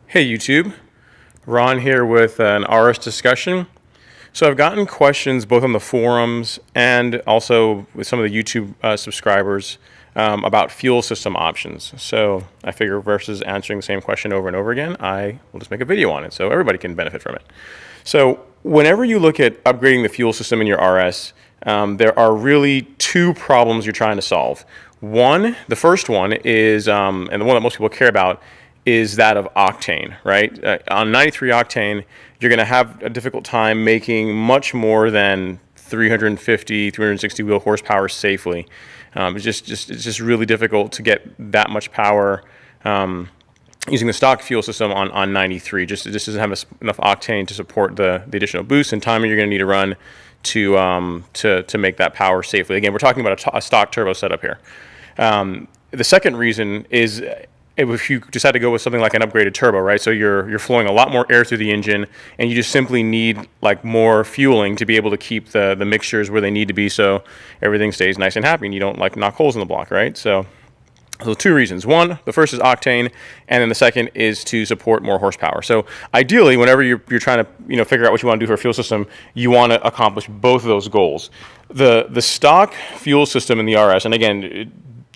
Hey YouTube, Ron here with an RS discussion. So I've gotten questions both on the forums and also with some of the YouTube subscribers about fuel system options. So I figure versus answering the same question over and over again, I will just make a video on it so everybody can benefit from it. So whenever you look at upgrading the fuel system in your RS, there are really two problems you're trying to solve. The first one is, and the one that most people care about, is that of octane, right? On 93 octane, you're going to have a difficult time making much more than 350, 360 wheel horsepower safely. It's just really difficult to get that much power using the stock fuel system on 93. It just doesn't have enough octane to support the additional boost and time you're going to need to run to make that power safely. Again, we're talking about a stock turbo setup here. The second reason is if you decide to go with something like an upgraded turbo, right? So you're flowing a lot more air through the engine, and you just simply need like more fueling to be able to keep the mixtures where they need to be, so everything stays nice and happy, and you don't like knock holes in the block, right? So two reasons. One, the first is octane, and then the second is to support more horsepower. So ideally, whenever you're trying to figure out what you want to do for a fuel system, you want to accomplish both of those goals. The stock fuel system in the RS, and again,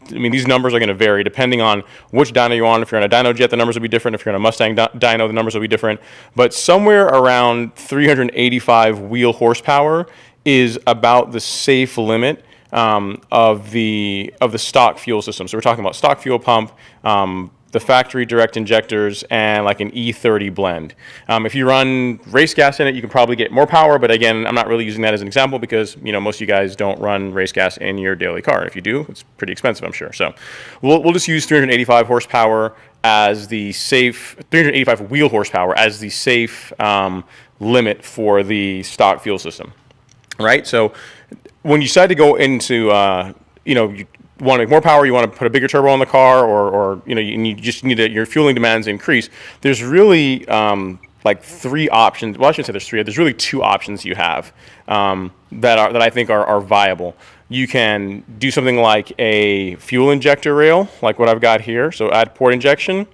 these numbers are going to vary depending on which dyno you're on. If you're on a dyno jet, the numbers will be different. If you're on a Mustang dyno, the numbers will be different. But somewhere around 385 wheel horsepower is about the safe limit of the stock fuel system. So we're talking about stock fuel pump, the factory direct injectors, and like an E30 blend. If you run race gas in it, you can probably get more power, but again, I'm not really using that as an example because most of you guys don't run race gas in your daily car. If you do, it's pretty expensive, I'm sure. So we'll just use 385 horsepower as the safe, 385 wheel horsepower as the safe limit for the stock fuel system, right? So when you decide to go into, you want to make more power, you want to put a bigger turbo on the car, or you just need your fueling demands increase. There's really like three options. Well, I shouldn't say there's three. There's really two options you have that I think are viable. You can do something like a fuel injector rail, like what I've got here. So add port injection.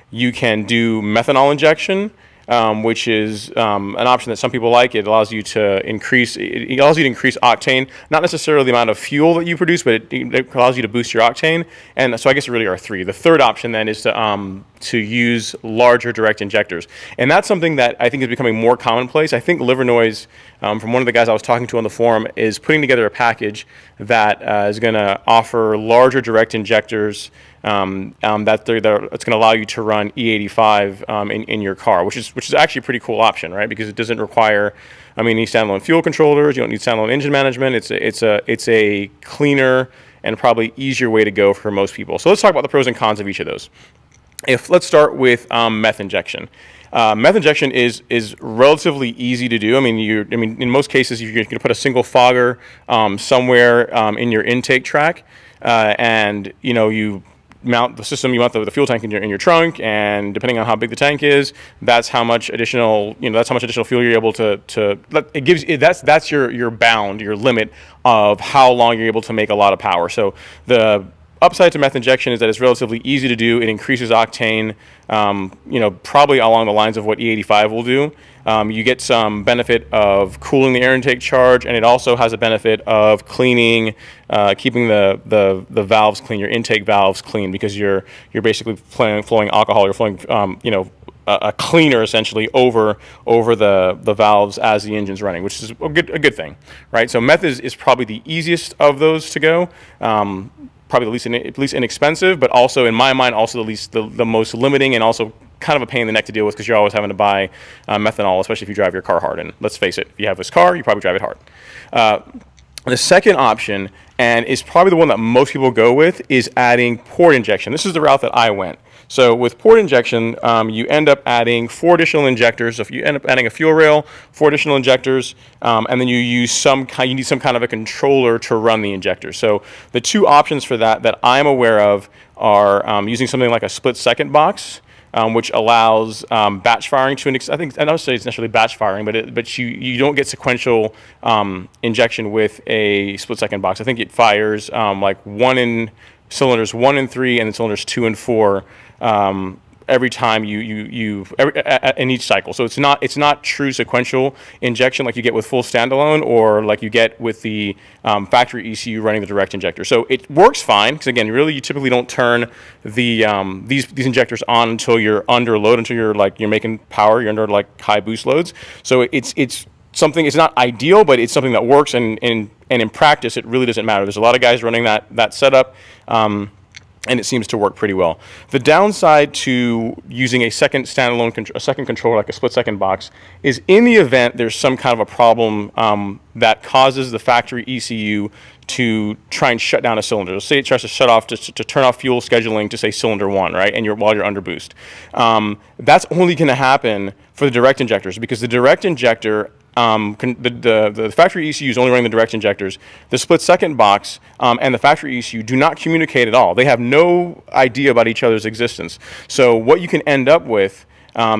You can do methanol injection, which is an option that some people like. It allows you to increase octane, not necessarily the amount of fuel that you produce, but it allows you to boost your octane. And so I guess it really are three. The third option then is to use larger direct injectors, and that's something that I think is becoming more commonplace. I think Livernoise, from one of the guys I was talking to on the forum, is putting together a package that is going to offer larger direct injectors it's going to allow you to run E85 in your car, which is actually a pretty cool option, right? Because it doesn't require, you need standalone fuel controllers, you don't need standalone engine management. It's a cleaner and probably easier way to go for most people. So let's talk about the pros and cons of each of those. Let's start with meth injection. Meth injection is relatively easy to do. In most cases, you're going to put a single fogger somewhere in your intake track, and you mount the system. You mount the fuel tank in your trunk, and depending on how big the tank is, that's how much additional fuel you're able to it gives. That's your bound, your limit of how long you're able to make a lot of power. So the upside to meth injection is that it's relatively easy to do. It increases octane, probably along the lines of what E85 will do. You get some benefit of cooling the air intake charge, and it also has a benefit of cleaning, keeping the valves clean, your intake valves clean, because you're basically flowing alcohol. You're flowing, a cleaner essentially over the valves as the engine's running, which is a good thing, right? So meth is probably the easiest of those to go. Probably the least inexpensive, but also in my mind also the most limiting, and also kind of a pain in the neck to deal with, because you're always having to buy methanol, especially if you drive your car hard. And let's face it, if you have this car, you probably drive it hard. The second option, and is probably the one that most people go with, is adding port injection. This is the route that I went. So with port injection, you end up adding 4 additional injectors. So if you end up adding a fuel rail, 4 additional injectors, and then you need some kind of a controller to run the injector. So the two options for that I'm aware of are using something like a split-second box, which allows batch firing to an extent. I don't say it's necessarily batch firing, but you don't get sequential injection with a split-second box. I think it fires like cylinders 1 and 3, and then cylinders 2 and 4 every time in each cycle. So it's not true sequential injection like you get with full standalone or like you get with the factory ECU running the direct injector. So it works fine because again, really you typically don't turn the these injectors on until you're under load, until you're making power, you're under like high boost loads. So it's something, it's not ideal, but it's something that works, and in practice it really doesn't matter. There's a lot of guys running that setup, and it seems to work pretty well. The downside to using a second standalone, a second controller like a split-second box, is in the event there's some kind of a problem that causes the factory ECU to try and shut down a cylinder. So say it tries to shut off, to turn off fuel scheduling to say cylinder 1, right? And while you're under boost. That's only going to happen for the direct injectors, because the direct injector, the factory ECU is only running the direct injectors. The split-second box and the factory ECU do not communicate at all. They have no idea about each other's existence. So what you can end up with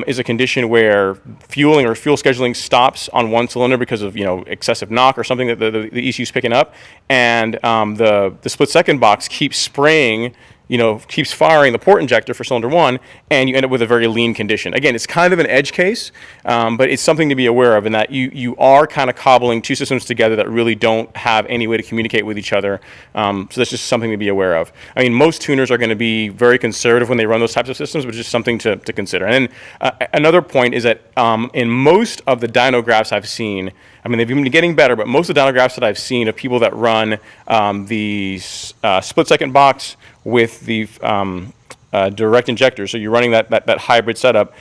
is a condition where fueling or fuel scheduling stops on one cylinder because of excessive knock or something that the ECU is picking up, and the split-second box keeps spraying, keeps firing the port injector for cylinder 1, and you end up with a very lean condition. Again, it's kind of an edge case, but it's something to be aware of, in that you are kind of cobbling two systems together that really don't have any way to communicate with each other. So that's just something to be aware of. I mean, most tuners are going to be very conservative when they run those types of systems, but it's just something to consider. And then another point is that in most of the dyno graphs I've seen, I mean, they've been getting better, but most of the dyno graphs that I've seen of people that run the split-second box with the direct injector, so you're running that hybrid setup,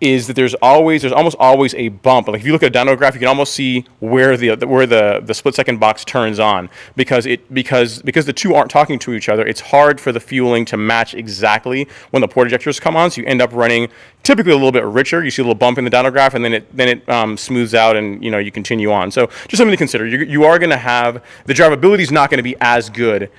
is that there's almost always a bump. Like if you look at a dyno graph, you can almost see where the split-second box turns on, because the two aren't talking to each other. It's hard for the fueling to match exactly when the port injectors come on, so you end up running typically a little bit richer. You see a little bump in the dyno graph, and then it smooths out, and you continue on. So just something to consider. You are going to have, the drivability is not going to be as good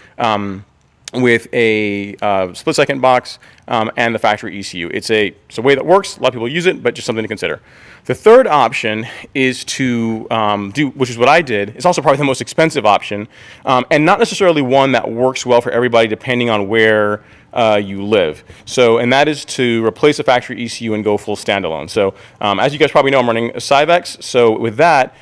with a split-second box and the factory ECU. It's a way that works. A lot of people use it, but just something to consider. The third option is to do, which is what I did. It's also probably the most expensive option, and not necessarily one that works well for everybody depending on where you live. So, and that is to replace the factory ECU and go full standalone. So, as you guys probably know, I'm running a Cyvex. So with that,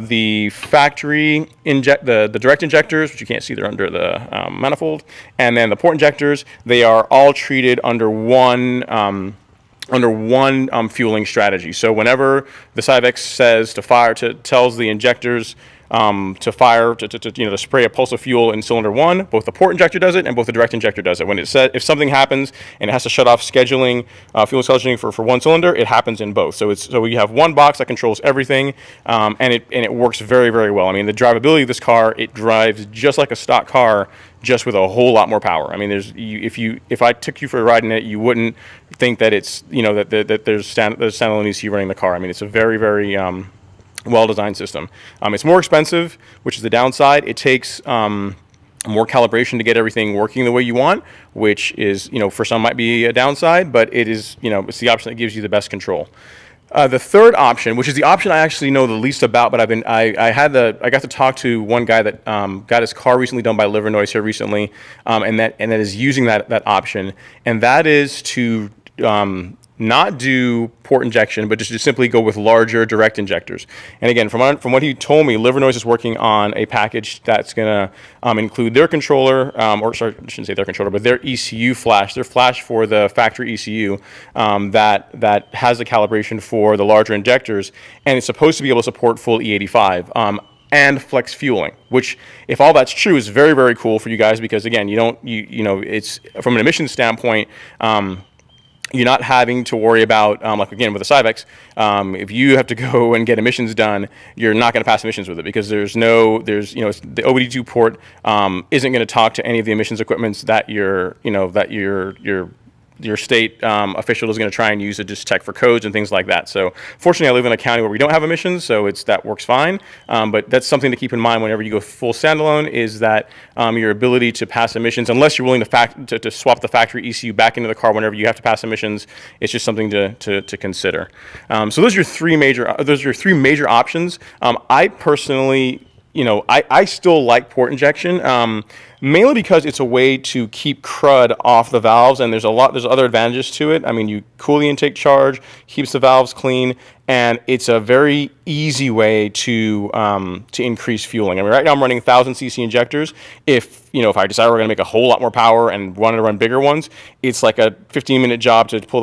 the factory the direct injectors, which you can't see, they're under the manifold, and then the port injectors, they are all treated under one fueling strategy. So whenever the Cyvex says to fire, tells the injectors to fire, to spray a pulse of fuel in cylinder 1, both the port injector does it and both the direct injector does it. When it says, if something happens and it has to shut off scheduling, fuel scheduling for one cylinder, it happens in both. So you have one box that controls everything, and it works very, very well. I mean, the drivability of this car, it drives just like a stock car, just with a whole lot more power. I mean, if I took you for a ride in it, you wouldn't think that it's that there's standalone ECU running the car. I mean, it's a very, very well-designed system. It's more expensive, which is the downside. It takes more calibration to get everything working the way you want, which is, for some might be a downside, but it is, it's the option that gives you the best control. The third option, which is the option I actually know the least about, but I got to talk to one guy that got his car recently done by Liver Noise here recently, and that is using that option, and that is to not do port injection, but just to simply go with larger direct injectors. And again, from what he told me, Liver Noise is working on a package that's going to include their controller, or sorry, I shouldn't say their controller, but their ECU flash, their flash for the factory ECU that has the calibration for the larger injectors, and it's supposed to be able to support full E85. And flex fueling, which, if all that's true, is very, very cool for you guys, because again, it's from an emissions standpoint, you're not having to worry about, like again with the Cyvex, if you have to go and get emissions done, you're not going to pass emissions with it, because the OBD2 port isn't going to talk to any of the emissions equipments that your state official is going to try and use to just check for codes and things like that. So fortunately, I live in a county where we don't have emissions, so that works fine. But that's something to keep in mind whenever you go full standalone, is that your ability to pass emissions, unless you're willing to swap the factory ECU back into the car whenever you have to pass emissions, it's just something to consider. So those are your three major options. I personally, I still like port injection. mainly because it's a way to keep crud off the valves, and there's other advantages to it. I mean, you cool the intake charge, keeps the valves clean, and it's a very easy way to increase fueling. I mean, right now I'm running 1,000 cc injectors. If I decide we're going to make a whole lot more power and want to run bigger ones, it's like a 15-minute job to pull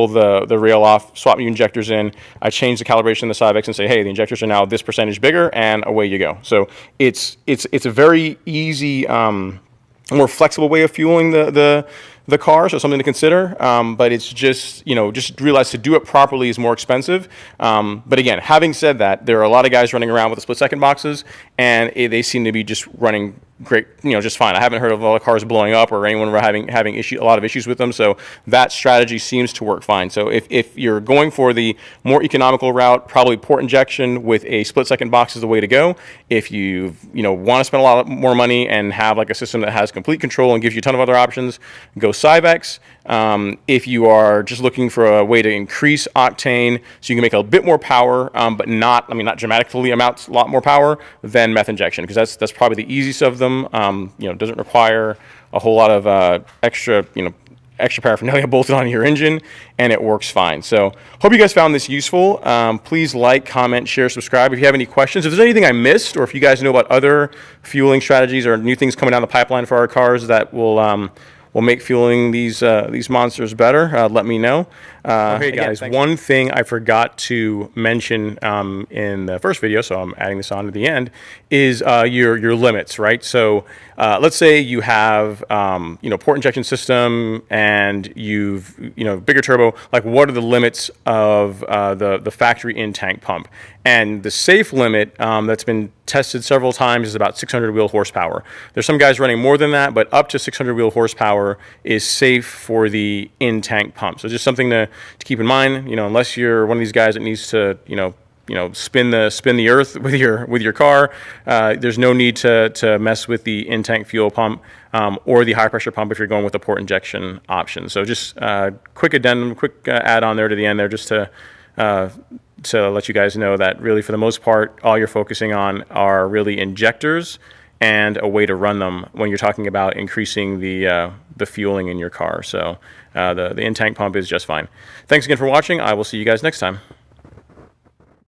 the rail off, swap new injectors in. I change the calibration of the Cybex and say, hey, the injectors are now this percentage bigger, and away you go. So it's a very easy, more flexible way of fueling the car, so something to consider. But it's just realize to do it properly is more expensive. But again, having said that, there are a lot of guys running around with the split-second boxes, and they seem to be just running great, just fine. I haven't heard of a lot of cars blowing up or anyone having a lot of issues with them. So that strategy seems to work fine. So if you're going for the more economical route, probably port injection with a split-second box is the way to go. If you want to spend a lot more money and have like a system that has complete control and gives you a ton of other options, go Cybex. If you are just looking for a way to increase octane so you can make a bit more power, but not dramatically a lot more power, then meth injection, because that's probably the easiest of them. Doesn't require a whole lot of extra paraphernalia bolted on your engine, and it works fine. So hope you guys found this useful. Please like, comment, share, subscribe. If you have any questions, if there's anything I missed, or if you guys know about other fueling strategies or new things coming down the pipeline for our cars that will make fueling these monsters better, let me know. Okay, guys, one thing I forgot to mention in the first video, so I'm adding this on to the end, is your limits, right? So let's say you have port injection system and you've bigger turbo. Like, what are the limits of the factory in-tank pump? And the safe limit that's been tested several times is about 600 wheel horsepower. There's some guys running more than that, but up to 600 wheel horsepower is safe for the in-tank pump. So just something to keep in mind. Unless you're one of these guys that needs to spin the earth with your car, there's no need to mess with the in-tank fuel pump or the high pressure pump if you're going with the port injection option. So just quick addendum, quick add on there to the end there, just to let you guys know that really for the most part all you're focusing on are really injectors and a way to run them when you're talking about increasing the fueling in your car. So the in-tank pump is just fine. Thanks again for watching. I will see you guys next time.